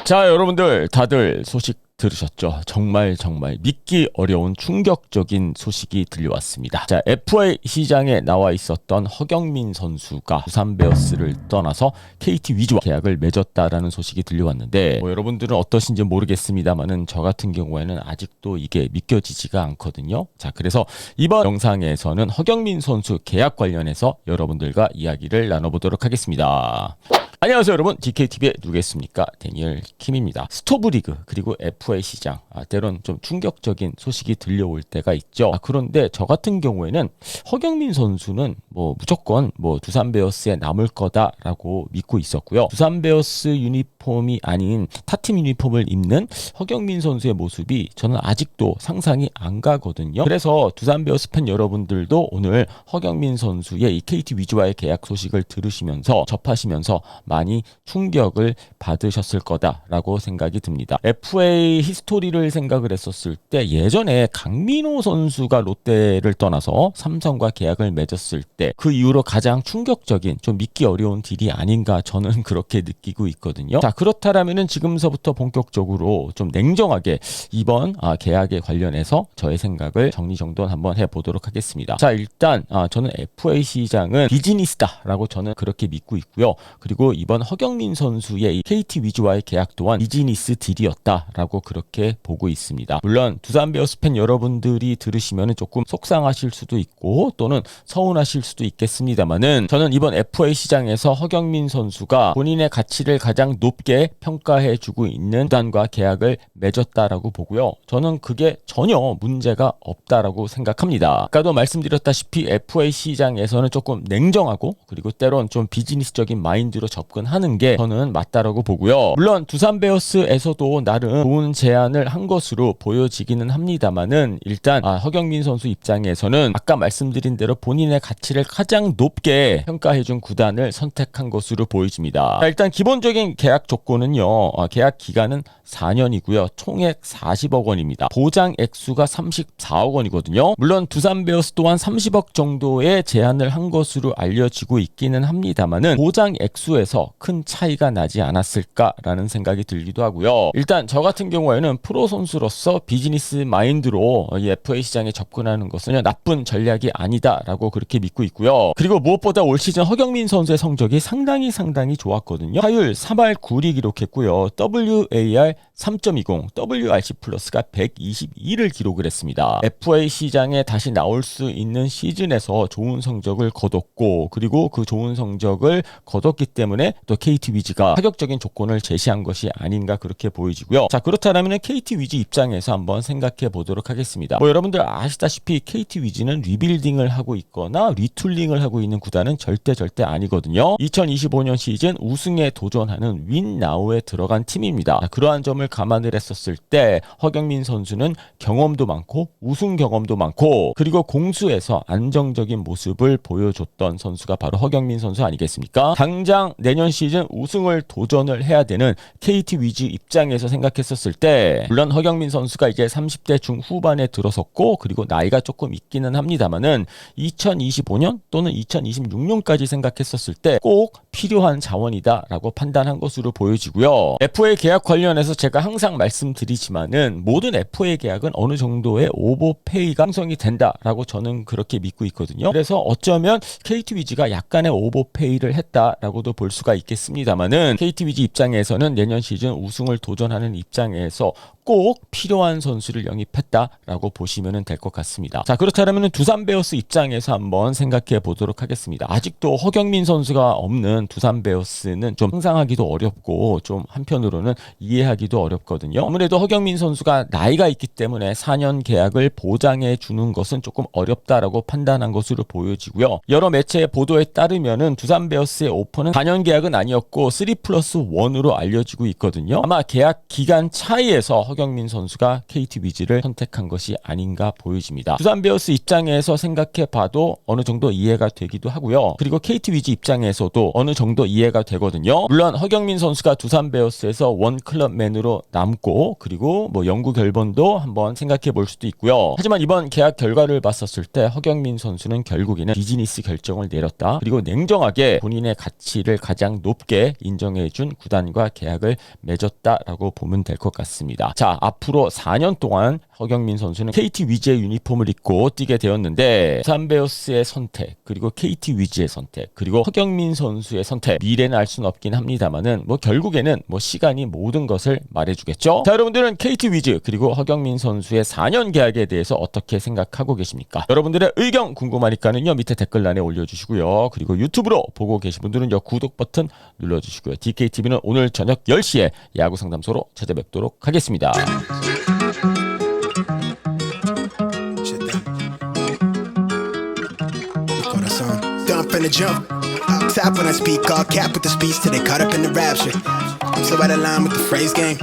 자, 여러분들 다들 소식 들으셨죠? 정말 믿기 어려운 충격적인 소식이 들려왔습니다. 자, FA 시장에 나와 있었던 허경민 선수가 두산 베어스를 떠나서 KT 위즈와 계약을 맺었다라는 소식이 들려왔는데 여러분들은 어떠신지 모르겠습니다만은 저 같은 경우에는 아직도 이게 믿겨지지가 않거든요. 자, 그래서 이번 영상에서는 허경민 선수 계약 관련해서 여러분들과 이야기를 나눠보도록 하겠습니다. 안녕하세요 여러분, DKTV의 누구겠습니까? 데니얼 킴입니다. 스토브리그 그리고 FA 시장, 때론 좀 충격적인 소식이 들려올 때가 있죠. 그런데 저 같은 경우에는 허경민 선수는 무조건 두산 베어스에 남을 거다라고 믿고 있었고요. 두산 베어스 유니폼이 아닌 타팀 유니폼을 입는 허경민 선수의 모습이 저는 아직도 상상이 안 가거든요. 그래서 두산 베어스 팬 여러분들도 오늘 허경민 선수의 이 KT 위즈와의 계약 소식을 들으시면서 접하시면서 많이 충격을 받으셨을 거다라고 생각이 듭니다. FA 히스토리를 생각을 했었을 때 예전에 강민호 선수가 롯데를 떠나서 삼성과 계약을 맺었을 때 그 이후로 가장 충격적인, 좀 믿기 어려운 딜이 아닌가 저는 그렇게 느끼고 있거든요. 자, 그렇다면은 지금서부터 본격적으로 좀 냉정하게 이번 계약에 관련해서 저의 생각을 정리정돈 한번 해보도록 하겠습니다. 자, 일단 저는 FA 시장은 비즈니스다라고 저는 그렇게 믿고 있고요. 그리고 이번 허경민 선수의 KT 위즈와의 계약 또한 비즈니스 딜이었다라고 그렇게 보고 있습니다. 물론 두산 베어스 팬 여러분들이 들으시면 조금 속상하실 수도 있고 또는 서운하실 수도 있겠습니다만은 저는 이번 FA 시장에서 허경민 선수가 본인의 가치를 가장 높게 평가해주고 있는 구단과 계약을 맺었다라고 보고요. 저는 그게 전혀 문제가 없다라고 생각합니다. 아까도 말씀드렸다시피 FA 시장에서는 조금 냉정하고 그리고 때론 좀 비즈니스적인 마인드로 접근하는 게 저는 맞다라고 보고요. 물론 두산 베어스에서도 나름 좋은 제안을 한 것으로 보여지기는 합니다만은 일단 허경민 선수 입장에서는 아까 말씀드린 대로 본인의 가치를 가장 높게 평가해준 구단을 선택한 것으로 보여집니다. 자, 일단 기본적인 계약 조건은요. 계약 기간은 4년이고요. 총액 40억 원입니다. 보장 액수가 34억 원이거든요. 물론 두산 베어스 또한 30억 정도의 제안을 한 것으로 알려지고 있기는 합니다만은 보장 액수에서 큰 차이가 나지 않았을까라는 생각이 들기도 하고요. 일단 저 같은 경우에는 프로 선수로서 비즈니스 마인드로 이 FA 시장에 접근하는 것은 나쁜 전략이 아니다라고 그렇게 믿고 있고요. 그리고 무엇보다 올 시즌 허경민 선수의 성적이 상당히 좋았거든요. 타율 3할 9리 기록했고요. WAR 3.20, WRC 플러스가 122를 기록을 했습니다. FA 시장에 다시 나올 수 있는 시즌에서 좋은 성적을 거뒀고 그리고 그 좋은 성적을 거뒀기 때문에 또 KT 위즈가 파격적인 조건을 제시한 것이 아닌가 그렇게 보여지고요. 자, 그렇다면 KT 위즈 입장에서 한번 생각해 보도록 하겠습니다. 여러분들 아시다시피 KT 위즈는 리빌딩을 하고 있거나 리툴링을 하고 있는 구단은 절대 아니거든요. 2025년 시즌 우승에 도전하는 윈나우에 들어간 팀입니다. 자, 그러한 점을 감안을 했었을 때 허경민 선수는 경험도 많고 우승 경험도 많고 그리고 공수에서 안정적인 모습을 보여줬던 선수가 바로 허경민 선수 아니겠습니까? 당장 내년 시즌 우승을 도전을 해야 되는 KT 위즈 입장에서 생각했었을 때 물론 허경민 선수가 이제 30대 중후반에 들어섰고 그리고 나이가 조금 있기는 합니다만은 2025년 또는 2026년까지 생각했었을 때 꼭 필요한 자원이다라고 판단한 것으로 보여지고요. FA 계약 관련해서 제가 항상 말씀드리지만은 모든 FA 계약은 어느 정도의 오버페이가 형성이 된다라고 저는 그렇게 믿고 있거든요. 그래서 어쩌면 KT 위즈가 약간의 오버페이를 했다라고도 볼 수가 있겠습니다만은 KT 위즈 입장에서는 내년 시즌 우승을 도전하는 입장에서 꼭 필요한 선수를 영입했다라고 보시면 될 것 같습니다. 자, 그렇다면 두산 베어스 입장에서 한번 생각해 보도록 하겠습니다. 아직도 허경민 선수가 없는 두산 베어스는 좀 상상하기도 어렵고 좀 한편으로는 이해하기도 어렵거든요. 아무래도 허경민 선수가 나이가 있기 때문에 4년 계약을 보장해 주는 것은 조금 어렵다라고 판단한 것으로 보여지고요. 여러 매체의 보도에 따르면은 두산 베어스의 오퍼는 4년 계약은 아니었고 3+1으로 알려지고 있거든요. 아마 계약 기간 차이에서 허경민 선수가 KT 위즈를 선택한 것이 아닌가 보여집니다. 두산 베어스 입장에서 생각해 봐도 어느 정도 이해가 되기도 하고요. 그리고 KT 위즈 입장에서도 어느 정도 이해가 되거든요. 물론 허경민 선수가 두산 베어스에서 원클럽맨으로 더 남고 그리고 뭐 영구 결번도 한번 생각해 볼 수도 있고요. 하지만 이번 계약 결과를 봤었을 때 허경민 선수는 결국에는 비즈니스 결정을 내렸다. 그리고 냉정하게 본인의 가치를 가장 높게 인정해준 구단과 계약을 맺었다라고 보면 될 것 같습니다. 자, 앞으로 4년 동안 허경민 선수는 KT 위즈의 유니폼을 입고 뛰게 되었는데 두산 베어스의 선택 그리고 KT 위즈의 선택 그리고 허경민 선수의 선택 미래는 알 수는 없긴 합니다만은 뭐 결국에는 뭐 시간이 모든 것을 말해주겠죠. 자, 여러분들은 KT 위즈 그리고 허경민 선수의 4년 계약에 대해서 어떻게 생각하고 계십니까? 여러분들의 의견 궁금하니까는요 밑에 댓글란에 올려주시고요. 그리고 유튜브로 보고 계신 분들은요 구독 버튼 눌러주시고요. DKTV는 오늘 저녁 10시에 야구 상담소로 찾아뵙도록 하겠습니다. Dump in the jump. Top when I speak, all cap with the speech till they caught up in the rapture. I'm so out of line with the phrase game.